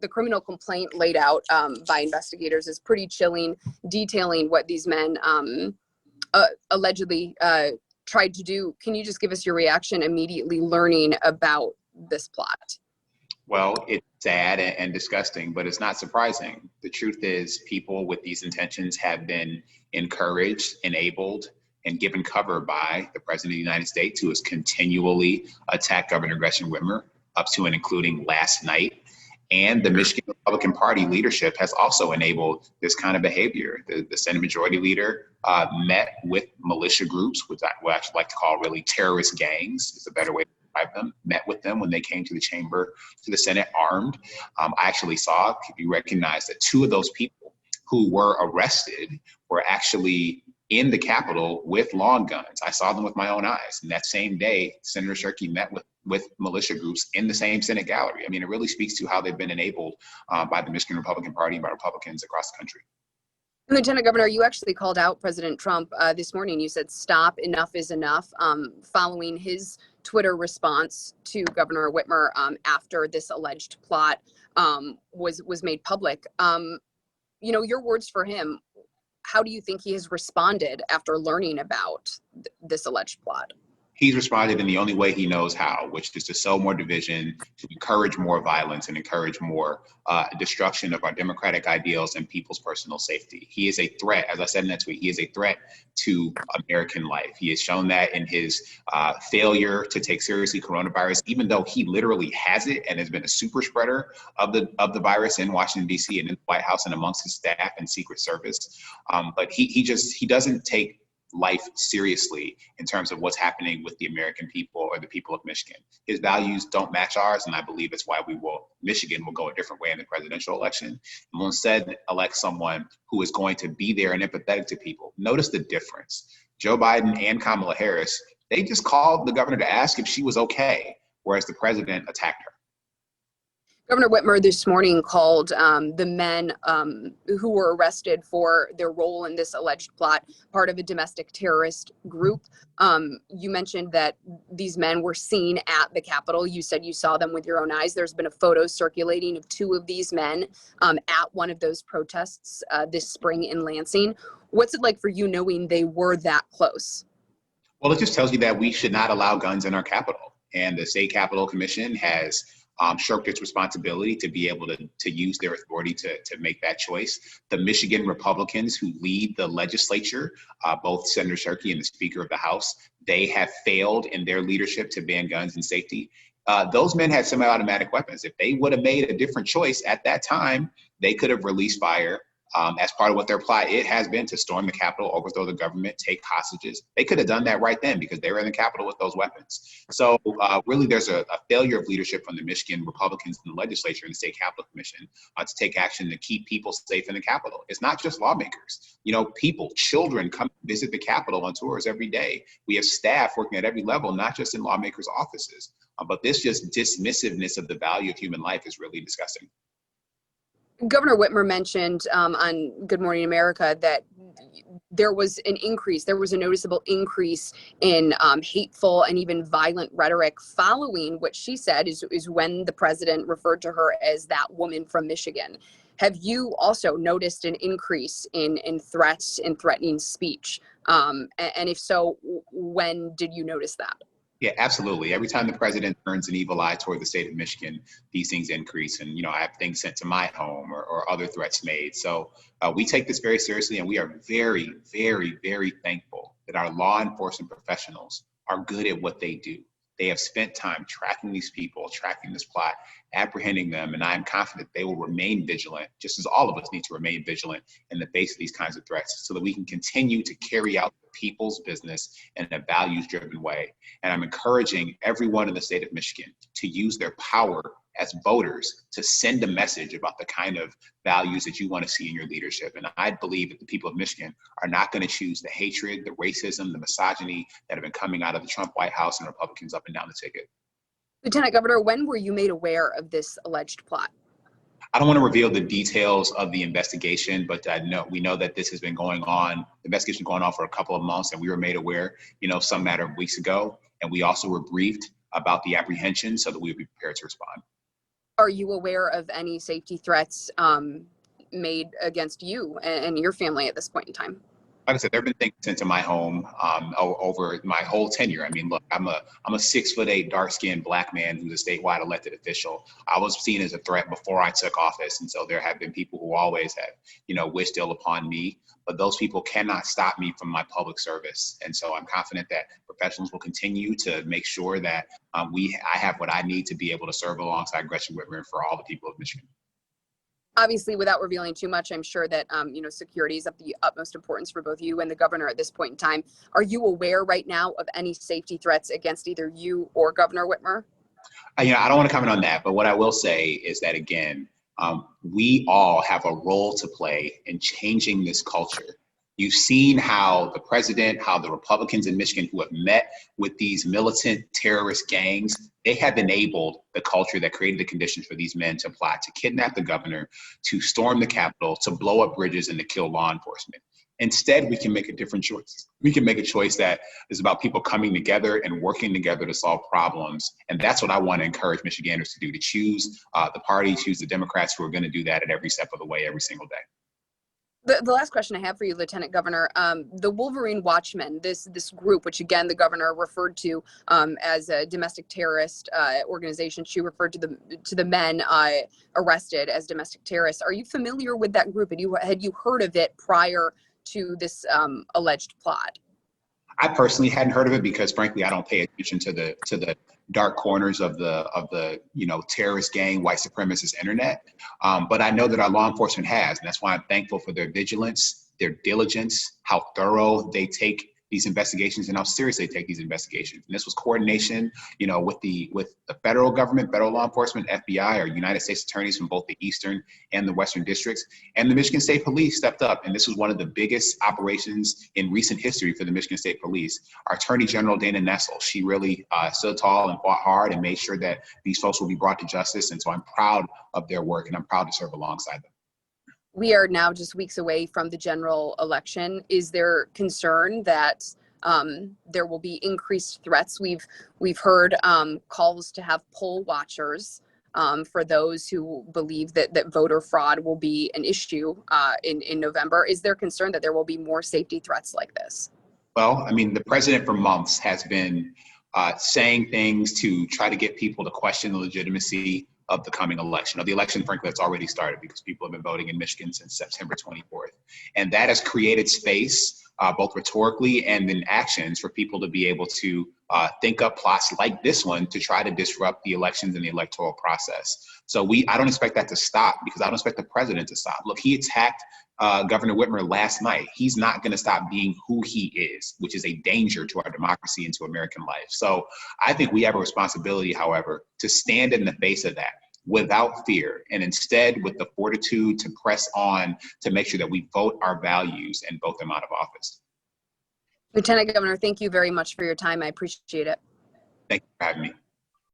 the criminal complaint laid out by investigators is pretty chilling, detailing what these men allegedly tried to do. Can you just give us your reaction immediately learning about this plot? Well, it's sad and disgusting, but it's not surprising. The truth is, people with these intentions have been encouraged, enabled, and given cover by the President of the United States, who has continually attacked Governor Gretchen Whitmer, up to and including last night. And the Michigan Republican Party leadership has also enabled this kind of behavior. The Senate Majority Leader met with militia groups, which I actually like to call really terrorist gangs, is a better way to describe them, met with them when they came to the chamber, to the Senate armed. I actually saw, if you recognize that two of those people who were arrested were actually in the Capitol with long guns. I saw them with my own eyes. And that same day, Senator Shirkey met with militia groups in the same Senate gallery. I mean, it really speaks to how they've been enabled by the Michigan Republican Party and by Republicans across the country. Lieutenant Governor, you actually called out President Trump this morning. You said, stop, enough is enough, following his Twitter response to Governor Whitmer after this alleged plot was made public. You know, your words for him, how do you think he has responded after learning about this alleged plot? He's responded in the only way he knows how, which is to sow more division, to encourage more violence, and encourage more destruction of our democratic ideals and people's personal safety. He is a threat, as I said in that tweet, he is a threat to American life. He has shown that in his failure to take seriously coronavirus, even though he literally has it and has been a super spreader of the virus in Washington, D.C. and in the White House and amongst his staff and Secret Service. But he doesn't take life seriously in terms of what's happening with the American people or the people of Michigan. His values don't match ours, and I believe it's why Michigan will go a different way in the presidential election. And we'll instead elect someone who is going to be there and empathetic to people. Notice the difference. Joe Biden and Kamala Harris, they just called the governor to ask if she was okay, whereas the president attacked her. Governor Whitmer this morning called the men who were arrested for their role in this alleged plot part of a domestic terrorist group. You mentioned that these men were seen at the Capitol. You said you saw them with your own eyes. There's been a photo circulating of two of these men at one of those protests this spring in Lansing. What's it like for you knowing they were that close? Well, it just tells you that we should not allow guns in our Capitol. And the State Capitol Commission has shirked its responsibility to be able to use their authority to make that choice. The Michigan Republicans who lead the legislature, both Senator Shirkey and the Speaker of the House, they have failed in their leadership to ban guns and safety. Those men had semi-automatic weapons. If they would have made a different choice at that time, they could have released fire. As part of what their plot it has been to storm the Capitol, overthrow the government, take hostages. They could have done that right then because they were in the Capitol with those weapons. So really there's a failure of leadership from the Michigan Republicans in the legislature and the State Capitol Commission to take action to keep people safe in the Capitol. It's not just lawmakers. You know, people, children come visit the Capitol on tours every day. We have staff working at every level, not just in lawmakers' offices. But this just dismissiveness of the value of human life is really disgusting. Governor Whitmer mentioned on Good Morning America that there was a noticeable increase in hateful and even violent rhetoric following what she said is when the president referred to her as that woman from Michigan. Have you also noticed an increase in threats and threatening speech? And if so, when did you notice that? Yeah, absolutely. Every time the president turns an evil eye toward the state of Michigan, these things increase. And, you know, I have things sent to my home or other threats made. So we take this very seriously, and we are very, very, very thankful that our law enforcement professionals are good at what they do. They have spent time tracking these people, tracking this plot, apprehending them, and I am confident they will remain vigilant, just as all of us need to remain vigilant in the face of these kinds of threats so that we can continue to carry out the people's business in a values-driven way. And I'm encouraging everyone in the state of Michigan to use their power as voters to send a message about the kind of values that you want to see in your leadership. And I believe that the people of Michigan are not going to choose the hatred, the racism, the misogyny that have been coming out of the Trump White House and Republicans up and down the ticket. Lieutenant Governor, when were you made aware of this alleged plot? I don't want to reveal the details of the investigation, but we know that this has been going on, the investigation going on for a couple of months, and we were made aware, some matter of weeks ago. And we also were briefed about the apprehension so that we would be prepared to respond. Are you aware of any safety threats made against you and your family at this point in time? Like I said, there have been things sent to my home over my whole tenure. I mean, look, I'm a 6'8", dark-skinned black man who's a statewide elected official. I was seen as a threat before I took office, and so there have been people who always have, wished ill upon me. But those people cannot stop me from my public service, and so I'm confident that professionals will continue to make sure that I have what I need to be able to serve alongside Gretchen Whitmer for all the people of Michigan. Obviously, without revealing too much, I'm sure that security is of the utmost importance for both you and the governor at this point in time. Are you aware right now of any safety threats against either you or Governor Whitmer? I don't want to comment on that, but what I will say is that, again, we all have a role to play in changing this culture. You've seen how the president, how the Republicans in Michigan who have met with these militant terrorist gangs, they have enabled the culture that created the conditions for these men to plot, to kidnap the governor, to storm the Capitol, to blow up bridges, and to kill law enforcement. Instead, we can make a different choice. We can make a choice that is about people coming together and working together to solve problems. And that's what I want to encourage Michiganders to do, to choose the party, choose the Democrats who are going to do that at every step of the way, every single day. The last question I have for you, Lieutenant Governor, the Wolverine Watchmen, this group, which again the governor referred to as a domestic terrorist organization, she referred to the men arrested as domestic terrorists. Are you familiar with that group? Had you heard of it prior to this alleged plot? I personally hadn't heard of it because, frankly, I don't pay attention to the dark corners of the terrorist gang, white supremacist internet. But I know that our law enforcement has, and that's why I'm thankful for their vigilance, their diligence, how thorough they take these investigations and how seriously they take these investigations. And this was coordination, with the federal government, federal law enforcement, FBI, or United States attorneys from both the Eastern and the Western districts. And the Michigan State Police stepped up. And this was one of the biggest operations in recent history for the Michigan State Police. Our Attorney General, Dana Nessel, she really stood tall and fought hard and made sure that these folks will be brought to justice. And so I'm proud of their work, and I'm proud to serve alongside them. We are now just weeks away from the general election. Is there concern that there will be increased threats? We've heard calls to have poll watchers for those who believe that voter fraud will be an issue in November. Is there concern that there will be more safety threats like this? Well, I mean, the president for months has been saying things to try to get people to question the legitimacy of the coming election, of the election, frankly, that's already started because people have been voting in Michigan since September 24th. And that has created space, both rhetorically and in actions, for people to be able to think up plots like this one to try to disrupt the elections and the electoral process. So I don't expect that to stop because I don't expect the president to stop. Look, he attacked Governor Whitmer last night. He's not going to stop being who he is, which is a danger to our democracy and to American life. So I think we have a responsibility, however, to stand in the face of that without fear, and instead with the fortitude to press on to make sure that we vote our values and vote them out of office. Lieutenant Governor, thank you very much for your time. I appreciate it. Thank you for having me.